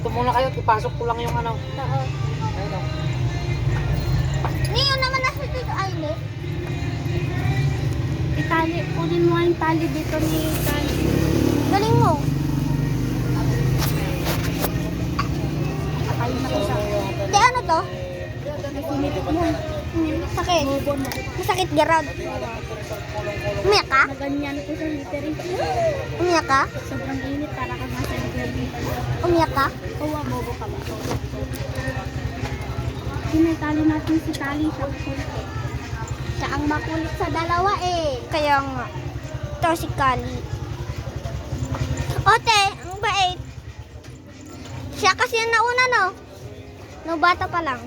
Dito muna kayo, ipasok ko lang yung ano. Oo. Ayun o. Ngayon naman nasa dito ay hindi. Itali, kunin mo nga yung tali dito ni Kali. Galing mo. Akay na ko siya. Hindi, ano to? Sinipit mo. Sakit. Masakit, Gerard. Umiyak ka? Ganyan ko sa literature. Umiyak ka? Sobrang init para kang nasa literature. Umiyak ka? Oo, bobo ka ba? Tinatalo natin si Tali sa kulto. Siya ang makulit sa dalawa eh. Kaya nga. Ito si Kali. Ote, ang bait. Siya kasi yung nauna, no? No, bata pa lang.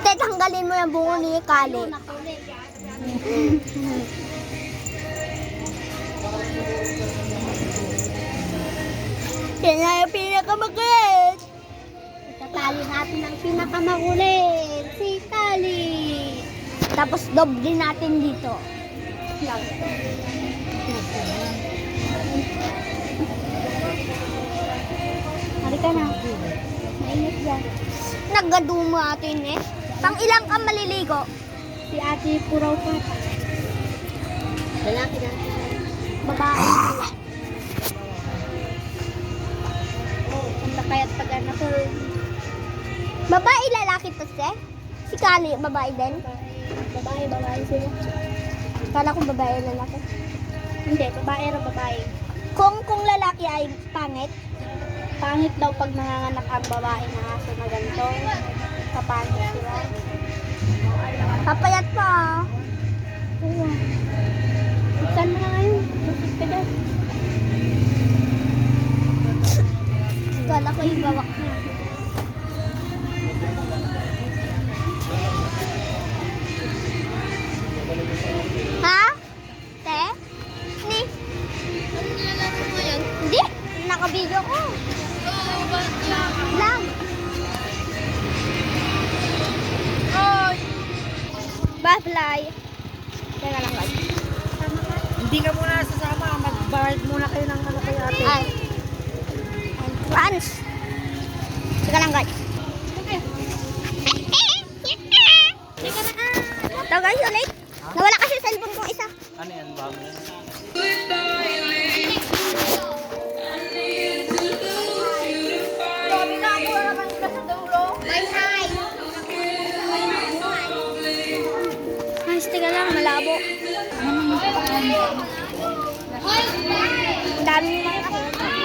Te, tanggalin mo yung bungo ni Kali. Yan na yung pinakamakulit. Itatali natin ang pinakamakulit. Si Kali. Tapos doble natin dito. Yan. Halika na. Mainit yan. Naggaduma atin eh. Pang ilang ka maliligo? Si Ate Puraw pa. Lalaki na. Babae. Ang lakayat pag ano ko. Babae, lalaki to siya? Si Kali, babae din? Babae sila. Kala ko babae, lalaki. Hindi, babae ra babae. Kung lalaki ay pangit, Pangit daw pag nanganganak ang babae na aso na ganito. Kapangit sila. papayat pa. Oo. Saan mo na ngayon? Busog ka daw. Kala ko yung bawak niya. Ha? Te? Ni? Hindi. Naka-video ko. Lang. Oy. Bye-bye. Teka lang guys. Hindi ka muna sasama. Mag-bayad muna kayo ng ano kay ate. Ay. Runs. Teka lang guys. Ito guys, ulit. Nawala kasi cellphone kong isa. Ano yan? Bago yan? Guys, teka lang, malabo. Ang dami naman kasi.